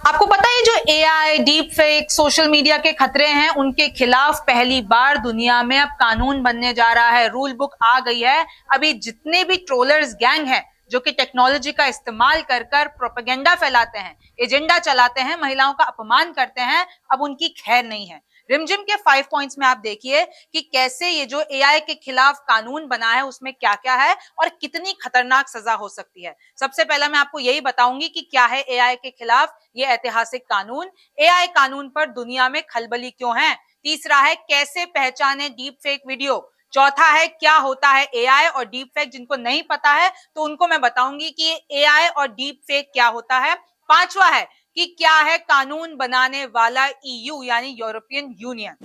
आपको पता है जो AI, deep fake, social media के खतरे हैं, उनके खिलाफ पहली बार दुनिया में अब कानून बनने जा रहा है। रूल बुक आ गई है। अभी जितने भी ट्रोलर्स गैंग हैं जो कि टेक्नोलॉजी का इस्तेमाल कर कर प्रोपेगेंडा फैलाते हैं, एजेंडा चलाते हैं, महिलाओं का अपमान करते हैं, अब उनकी खैर नहीं है। रिमझिम के 5 पॉइंट्स में आप देखिए कि कैसे ये जो एआई के खिलाफ कानून बना है उसमें क्या क्या है और कितनी खतरनाक सजा हो सकती है। सबसे पहला मैं आपको यही बताऊंगी कि क्या है एआई के खिलाफ ये ऐतिहासिक कानून, एआई कानून पर दुनिया में खलबली क्यों है। तीसरा है कैसे पहचाने डीप फेक वीडियो। चौथा है क्या होता है एआई और डीप फेक। जिनको नहीं पता है तो उनको मैं बताऊंगी कि एआई और डीप फेक क्या होता है। पांचवा है कि क्या है कानून बनाने वाला ईयू यानी यूरोपियन यूनियन।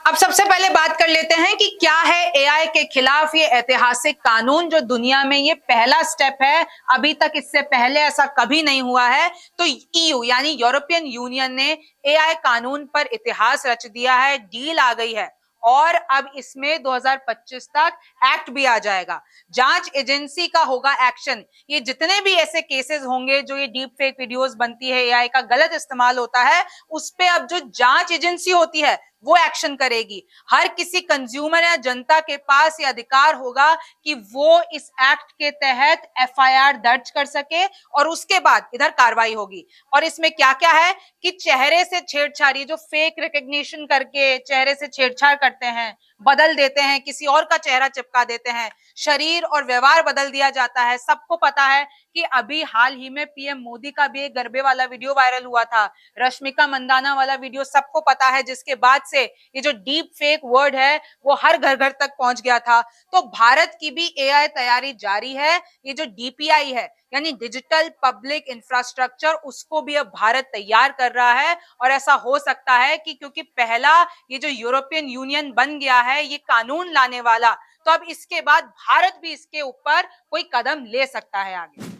अब सबसे पहले बात कर लेते हैं कि क्या है एआई के खिलाफ ये ऐतिहासिक कानून जो दुनिया में ये पहला स्टेप है। अभी तक इससे पहले ऐसा कभी नहीं हुआ है। तो ईयू यानी यूरोपियन यूनियन ने एआई कानून पर इतिहास रच दिया है। डील आ गई है और अब इसमें 2025 तक एक्ट भी आ जाएगा। जांच एजेंसी का होगा एक्शन। ये जितने भी ऐसे केसेस होंगे जो ये डीप फेक वीडियोस बनती है, एआई का गलत इस्तेमाल होता है, उस पे अब जो जांच एजेंसी होती है वो एक्शन करेगी। हर किसी कंज्यूमर या जनता के पास ये अधिकार होगा कि वो इस एक्ट के तहत एफआईआर दर्ज कर सके और उसके बाद इधर कार्रवाई होगी। और इसमें क्या क्या है कि चेहरे से छेड़छाड़ी, जो फेक रिकग्निशन करके चेहरे से छेड़छाड़ करते हैं, बदल देते हैं, किसी और का चेहरा चिपका देते हैं, शरीर और व्यवहार बदल दिया जाता है। सबको पता है कि अभी हाल ही में पीएम मोदी का भी एक गरबे वाला वीडियो वायरल हुआ था, रश्मिका मंदाना वाला वीडियो सबको पता है, जिसके बाद से ये जो डीप फेक वर्ड है वो हर घर घर तक पहुंच गया था। तो भारत की भी एआई तैयारी जारी है। ये जो डीपीआई है यानी डिजिटल पब्लिक इंफ्रास्ट्रक्चर, उसको भी अब भारत तैयार कर रहा है। और ऐसा हो सकता है कि क्योंकि पहला ये जो यूरोपियन यूनियन बन गया है ये कानून लाने वाला, तो अब इसके बाद भारत भी इसके ऊपर कोई कदम ले सकता है आगे।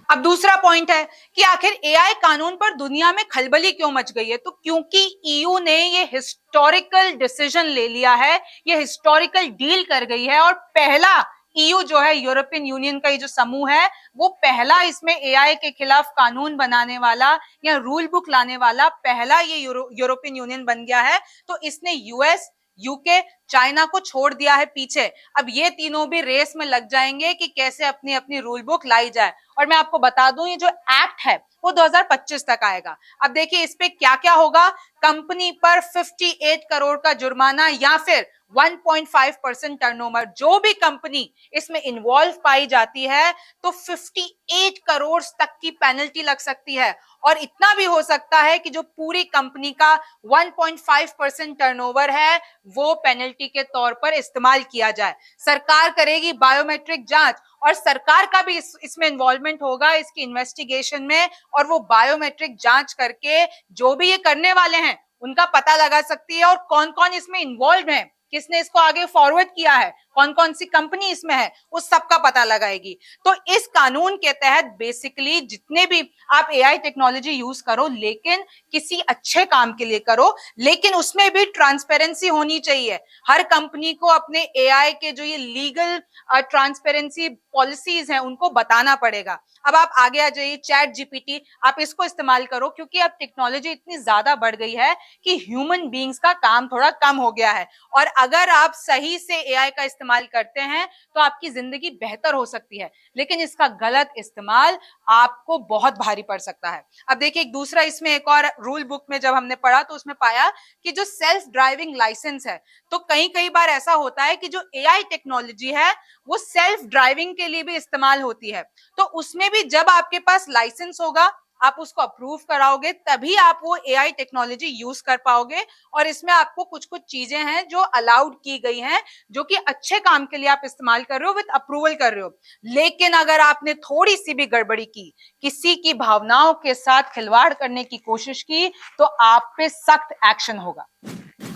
अब दूसरा पॉइंट है कि आखिर एआई कानून पर दुनिया में खलबली क्यों मच गई है। तो क्योंकि ईयू ने ये हिस्टोरिकल डिसीजन ले लिया है, ये हिस्टोरिकल डील कर गई है और पहला ईयू जो है, यूरोपियन यूनियन का ये जो समूह है, वो पहला इसमें एआई के खिलाफ कानून बनाने वाला या रूल बुक लाने वाला पहला ये यूरोपियन यूनियन बन गया है। तो इसने यूएस, यूके, चाइना को छोड़ दिया है पीछे। अब ये तीनों भी रेस में लग जाएंगे कि कैसे अपनी अपनी रूल बुक लाई जाए। और मैं आपको बता दूं ये जो एक्ट है वो 2025 तक आएगा। अब देखिए इस पे क्या क्या होगा। कंपनी पर 58 करोड़ का जुर्माना या फिर 1.5% टर्नओवर। जो भी कंपनी इसमें इन्वॉल्व पाई जाती है तो 58 करोड़ तक की पेनल्टी लग सकती है। और इतना भी हो सकता है कि जो पूरी कंपनी का 1.5% टर्नओवर है वो पेनल्टी के तौर पर इस्तेमाल किया जाए। सरकार करेगी बायोमेट्रिक जांच और सरकार का भी इसमें इन्वॉल्वमेंट होगा इसकी इन्वेस्टिगेशन में। और वो बायोमेट्रिक जांच करके जो भी ये करने वाले हैं उनका पता लगा सकती है और कौन कौन इसमें इन्वॉल्व है, किसने इसको आगे फॉरवर्ड किया है, कौन कौन सी कंपनी इसमें है, उस सब का पता लगाएगी। तो इस कानून के तहत बेसिकली जितने भी आप एआई टेक्नोलॉजी यूज करो, लेकिन किसी अच्छे काम के लिए करो, लेकिन उसमें भी ट्रांसपेरेंसी होनी चाहिए। हर कंपनी को अपने एआई के जो ये लीगल ट्रांसपेरेंसी पॉलिसीज हैं उनको बताना पड़ेगा। अब आप आगे आ जाइए, चैट जीपीटी, आप इसको इस्तेमाल करो क्योंकि अब टेक्नोलॉजी इतनी ज्यादा बढ़ गई है कि ह्यूमन बींग्स का काम थोड़ा कम हो गया है। और अगर आप सही से एआई का इस्तेमाल करते हैं तो आपकी जिंदगी बेहतर हो सकती है, लेकिन इसका गलत इस्तेमाल आपको बहुत भारी पड़ सकता है। अब देखिए एक दूसरा इसमें एक और रूल बुक में जब हमने पढ़ा तो उसमें पाया कि जो सेल्फ ड्राइविंग लाइसेंस है, तो कई बार ऐसा होता है कि जो एआई टेक्नोलॉजी है वो सेल्फ ड्राइविंग के लिए भी इस्तेमाल होती है। तो उसमें भी जब आपके पास लाइसेंस होगा, आप उसको अप्रूव कराओगे, तभी आप वो एआई टेक्नोलॉजी यूज कर पाओगे। और इसमें आपको कुछ कुछ चीजें हैं जो अलाउड की गई हैं, जो कि अच्छे काम के लिए आप इस्तेमाल कर रहे हो, विद अप्रूवल कर रहे हो। लेकिन अगर आपने थोड़ी सी भी गड़बड़ी की, किसी की भावनाओं के साथ खिलवाड़ करने की कोशिश की, तो आप पे सख्त एक्शन होगा।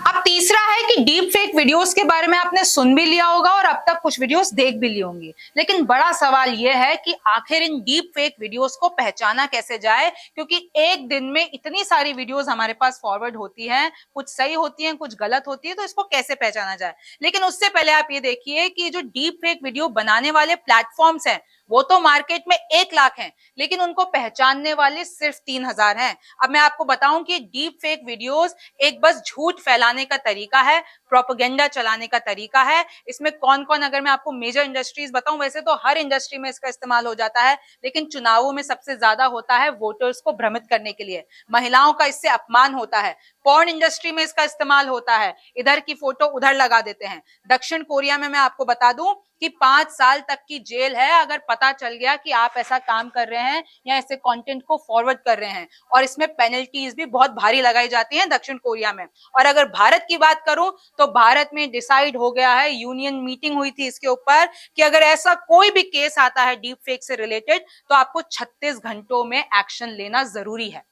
अब तीसरा है कि डीप फेक वीडियोस के बारे में आपने सुन भी लिया होगा और अब तक कुछ वीडियोस देख भी ली होंगी, लेकिन बड़ा सवाल यह है कि आखिर इन डीप फेक वीडियोस को पहचाना कैसे जाए। क्योंकि एक दिन में इतनी सारी वीडियोस हमारे पास फॉरवर्ड होती हैं, कुछ सही होती हैं, कुछ गलत होती है, तो इसको कैसे पहचाना जाए। लेकिन उससे पहले आप ये देखिए कि जो डीप फेक वीडियो बनाने वाले प्लेटफॉर्म्स हैं वो तो मार्केट में 1 लाख हैं, लेकिन उनको पहचानने वाले सिर्फ 3,000 हैं। अब मैं आपको बताऊं कि डीप फेक वीडियोस एक बस झूठ फैलाने का तरीका है, प्रोपेगेंडा चलाने का तरीका है। इसमें कौन कौन, अगर मैं आपको मेजर इंडस्ट्रीज बताऊं, वैसे तो हर इंडस्ट्री में इसका इस्तेमाल हो जाता है, लेकिन चुनावों में सबसे ज्यादा होता है वोटर्स को भ्रमित करने के लिए। महिलाओं का इससे अपमान होता है। पॉर्न इंडस्ट्री में इसका इस्तेमाल होता है, इधर की फोटो उधर लगा देते हैं। दक्षिण कोरिया में मैं आपको बता दूं कि 5 साल तक की जेल है अगर पता चल गया कि आप ऐसा काम कर रहे हैं या ऐसे कंटेंट को फॉरवर्ड कर रहे हैं, और इसमें पेनल्टीज भी बहुत भारी लगाई जाती हैं दक्षिण कोरिया में। और अगर भारत की बात करूं तो भारत में डिसाइड हो गया है, यूनियन मीटिंग हुई थी इसके ऊपर, कि अगर ऐसा कोई भी केस आता है डीप फेक से रिलेटेड तो आपको 36 घंटों में एक्शन लेना जरूरी है।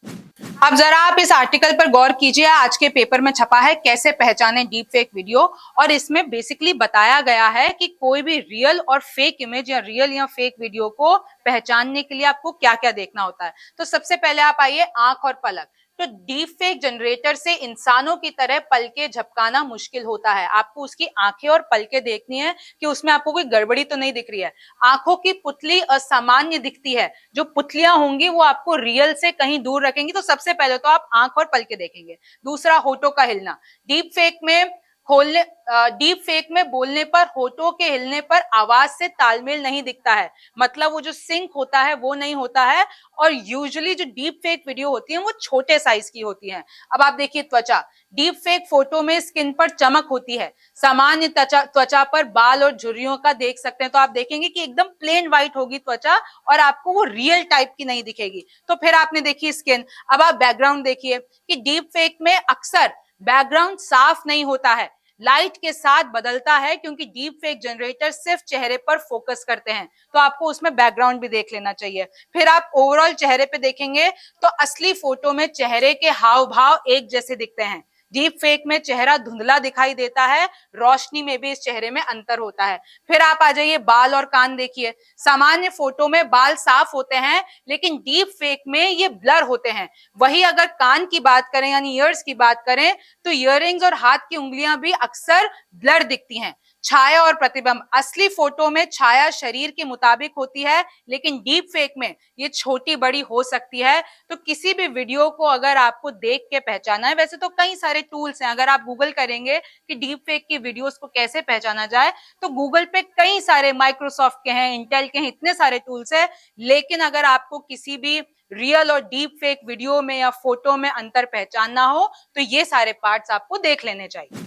अब जरा आप इस आर्टिकल पर गौर कीजिए, आज के पेपर में छपा है कैसे पहचाने डीप फेक वीडियो, और इसमें बेसिकली बताया गया है कि कोई भी रियल और फेक इमेज या रियल या फेक वीडियो को पहचानने के लिए आपको क्या क्या देखना होता है। तो सबसे पहले आप आइए आंख और पलक। तो डीप फेक जनरेटर से इंसानों की तरह पलके झपकाना मुश्किल होता है। आपको उसकी आंखें और पलके देखनी है कि उसमें आपको कोई गड़बड़ी तो नहीं दिख रही है। आंखों की पुतली असामान्य दिखती है, जो पुतलियां होंगी वो आपको रियल से कहीं दूर रखेंगी। तो सबसे पहले तो आप आंख और पलके देखेंगे। दूसरा, होठों का हिलना। डीप फेक में डीप फेक में बोलने पर होठों के हिलने पर आवाज से तालमेल नहीं दिखता है, मतलब वो जो सिंक होता है वो नहीं होता है। और यूजुअली जो डीप फेक वीडियो होती है वो छोटे साइज की होती हैं। अब आप देखिए त्वचा। डीप फेक फोटो में स्किन पर चमक होती है, सामान्य त्वचा पर बाल और झुर्रियों का देख सकते हैं। तो आप देखेंगे कि एकदम प्लेन व्हाइट होगी त्वचा और आपको वो रियल टाइप की नहीं दिखेगी। तो फिर आपने देखी स्किन। अब आप बैकग्राउंड देखिए कि डीप फेक में अक्सर बैकग्राउंड साफ नहीं होता है, लाइट के साथ बदलता है, क्योंकि डीप फेक जनरेटर सिर्फ चेहरे पर फोकस करते हैं। तो आपको उसमें बैकग्राउंड भी देख लेना चाहिए। फिर आप ओवरऑल चेहरे पे देखेंगे तो असली फोटो में चेहरे के हाव भाव एक जैसे दिखते हैं। डीप फेक में चेहरा धुंधला दिखाई देता है, रोशनी में भी इस चेहरे में अंतर होता है। फिर आप आ जाइए बाल और कान देखिए। सामान्य फोटो में बाल साफ होते हैं, लेकिन डीप फेक में ये ब्लर होते हैं। वही अगर कान की बात करें यानी ईयर्स की बात करें तो इयररिंग्स और हाथ की उंगलियां भी अक्सर ब्लर दिखती हैं। छाया और प्रतिबिंब। असली फोटो में छाया शरीर के मुताबिक होती है, लेकिन डीप फेक में ये छोटी बड़ी हो सकती है। तो किसी भी वीडियो को अगर आपको देख के पहचाना है, वैसे तो कई सारे टूल्स हैं, अगर आप गूगल करेंगे कि डीप फेक की वीडियोस को कैसे पहचाना जाए तो गूगल पे कई सारे, माइक्रोसॉफ्ट के हैं, इंटेल के हैं, इतने सारे टूल्स हैं। लेकिन अगर आपको किसी भी रियल और डीप फेक वीडियो में या फोटो में अंतर पहचानना हो तो ये सारे पार्ट्स आपको देख लेने चाहिए।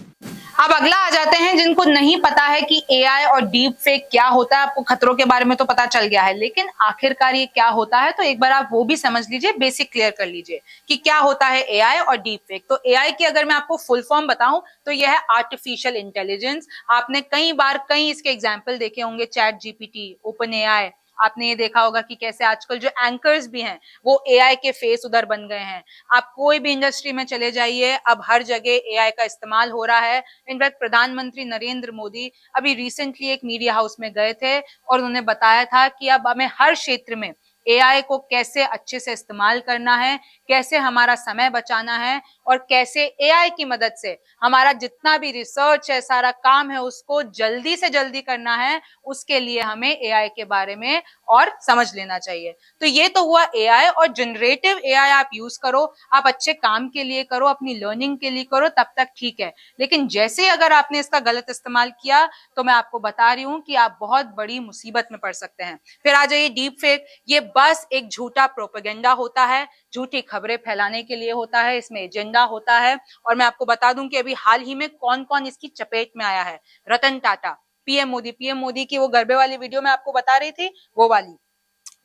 अब अगला आ जाते हैं जिनको नहीं पता है कि एआई और डीप फेक क्या होता है। आपको खतरों के बारे में तो पता चल गया है, लेकिन आखिरकार ये क्या होता है, तो एक बार आप वो भी समझ लीजिए, बेसिक क्लियर कर लीजिए कि क्या होता है एआई और डीप फेक। तो एआई की अगर मैं आपको फुल फॉर्म बताऊं तो यह है आर्टिफिशियल इंटेलिजेंस। आपने कई बार कई इसके एग्जाम्पल देखे होंगे, चैट जीपीटी, ओपन एआई। आपने ये देखा होगा कि कैसे आजकल जो एंकर्स भी हैं वो एआई के फेस उधर बन गए हैं। आप कोई भी इंडस्ट्री में चले जाइए, अब हर जगह एआई का इस्तेमाल हो रहा है। इनफैक्ट प्रधानमंत्री नरेंद्र मोदी अभी रिसेंटली एक मीडिया हाउस में गए थे और उन्होंने बताया था कि अब हमें हर क्षेत्र में एआई को कैसे अच्छे से इस्तेमाल करना है, कैसे हमारा समय बचाना है, और कैसे एआई की मदद से हमारा जितना भी रिसर्च है, सारा काम है, उसको जल्दी से जल्दी करना है। उसके लिए हमें एआई के बारे में और समझ लेना चाहिए। तो ये तो हुआ एआई, और जनरेटिव एआई आप यूज करो, आप अच्छे काम के लिए करो, अपनी लर्निंग के लिए करो, तब तक ठीक है। लेकिन जैसे अगर आपने इसका गलत इस्तेमाल किया तो मैं आपको बता रही हूं कि आप बहुत बड़ी मुसीबत में पड़ सकते हैं। फिर आ जाइए डीप फेक। ये बस एक झूठा प्रोपेगेंडा होता है, झूठी खबरें फैलाने के लिए होता है, इसमें एजेंडा होता है। और मैं आपको बता दूं कि अभी हाल ही में कौन कौन इसकी चपेट में आया है। रतन टाटा, पीएम मोदी की वो गरबे वाली वीडियो मैं आपको बता रही थी, वो वाली।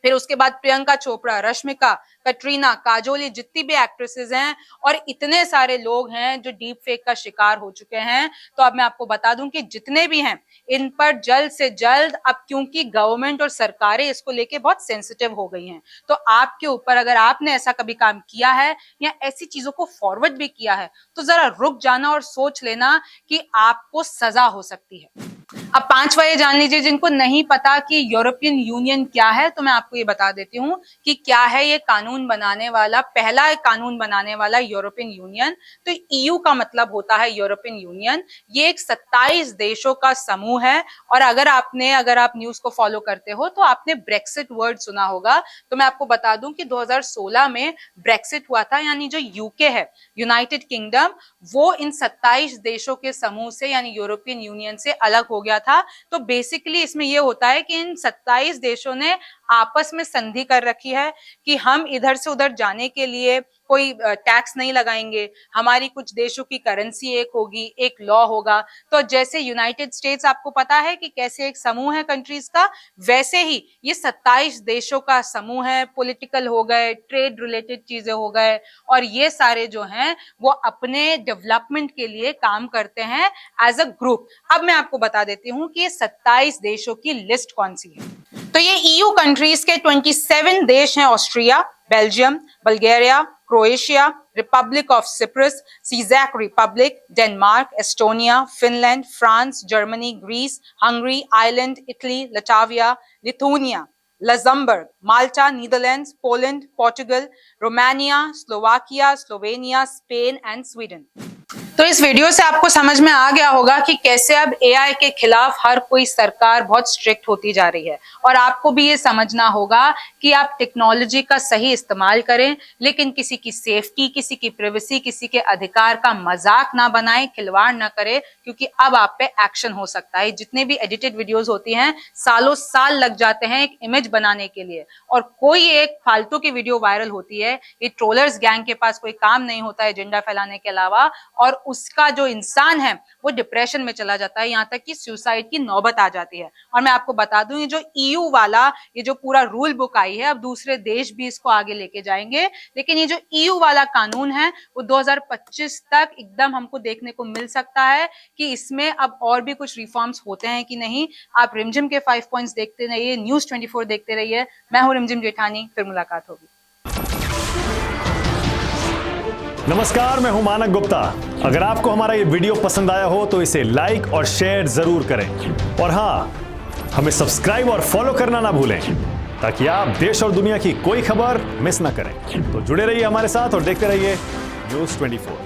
फिर उसके बाद प्रियंका चोपड़ा, रश्मिका, कटरीना, काजोल, ये जितनी भी एक्ट्रेसेस हैं और इतने सारे लोग हैं जो डीप फेक का शिकार हो चुके हैं। तो अब मैं आपको बता दूं कि जितने भी हैं इन पर जल्द से जल्द, अब क्योंकि गवर्नमेंट और सरकारें इसको लेके बहुत सेंसिटिव हो गई हैं, तो आपके ऊपर अगर आपने ऐसा कभी काम किया है या ऐसी चीजों को फॉरवर्ड भी किया है तो जरा रुक जाना और सोच लेना कि आपको सजा हो सकती है। अब पांचवा ये जान लीजिए, जिनको नहीं पता कि यूरोपियन यूनियन क्या है, तो मैं आपको ये बता देती हूँ कि क्या है ये कानून बनाने वाला, पहला कानून बनाने वाला यूरोपियन यूनियन। तो ईयू का मतलब होता है यूरोपियन यूनियन। ये एक 27 देशों का समूह है। और अगर आप न्यूज को फॉलो करते हो तो आपने ब्रेक्सिट वर्ड सुना होगा। तो मैं आपको बता दूं कि 2016 में ब्रेक्सिट हुआ था, यानी जो यूके है, यूनाइटेड किंगडम, वो इन 27 देशों के समूह से यानी यूरोपियन यूनियन से अलग हो गया था। तो बेसिकली इसमें यह होता है कि इन 27 देशों ने आपस में संधि कर रखी है कि हम इधर से उधर जाने के लिए कोई टैक्स नहीं लगाएंगे, हमारी कुछ देशों की करेंसी एक होगी, एक लॉ होगा। तो जैसे यूनाइटेड स्टेट्स आपको पता है कि कैसे एक समूह है कंट्रीज का, वैसे ही ये 27 देशों का समूह है। पॉलिटिकल हो गए, ट्रेड रिलेटेड चीजें हो गए, और ये सारे जो हैं वो अपने डेवलपमेंट के लिए काम करते हैं एज अ ग्रुप। अब मैं आपको बता देती हूँ कि ये 27 देशों की लिस्ट कौन सी है। तो ये ईयू कंट्रीज के 27 देश हैं: Austria, Belgium, Bulgaria, Croatia, republic of Cyprus, सीजैक republic, Denmark, Estonia, Finland, France, Germany, Greece, Hungary, Ireland, Italy, Latvia, Lithuania, Luxembourg, Malta, Netherlands, Poland, Portugal, Romania, Slovakia, Slovenia, Spain and Sweden. तो इस video से आपको समझ में आ गया होगा कि कैसे अब एआई के खिलाफ हर कोई सरकार बहुत स्ट्रिक्ट होती जा रही है। और आपको भी ये समझना होगा कि आप टेक्नोलॉजी का सही इस्तेमाल करें, लेकिन किसी की सेफ्टी, किसी की प्राइवेसी, किसी के अधिकार का मजाक ना बनाएं, खिलवाड़ ना करें, क्योंकि अब आप पे एक्शन हो सकता है। जितने भी एडिटेड वीडियोस होती हैं, सालों साल लग जाते हैं एक इमेज बनाने के लिए, और कोई एक फालतू की वीडियो वायरल होती है। ये ट्रोलर्स गैंग के पास कोई काम नहीं होता है एजेंडा फैलाने के अलावा, और उसका जो इंसान है वो डिप्रेशन में चला जाता है, यहां तक कि सुसाइड की नौबत आ जाती है। और मैं आपको बता दूं, ये जो ईयू वाला ये जो पूरा रूल बुक आई है, अब दूसरे देश भी इसको आगे लेके जाएंगे, लेकिन ये जो ईयू वाला कानून है वो 2025 तक एकदम हमको देखने को मिल सकता है कि इसमें अब और भी कुछ रिफॉर्म्स होते हैं कि नहीं। आप रिमझिम के 5 पॉइंट्स देखते रहिए, न्यूज़ 24 देखते रहिए। मैं हूं रिमझिम जेठानी, फिर मुलाकात होगी। नमस्कार, मैं हूं मानक गुप्ता। अगर आपको हमारा ये वीडियो पसंद आया हो तो इसे लाइक और शेयर जरूर करें, और हां, हमें सब्सक्राइब और फॉलो करना ना भूलें, ताकि आप देश और दुनिया की कोई खबर मिस ना करें। तो जुड़े रहिए हमारे साथ और देखते रहिए न्यूज़ 24।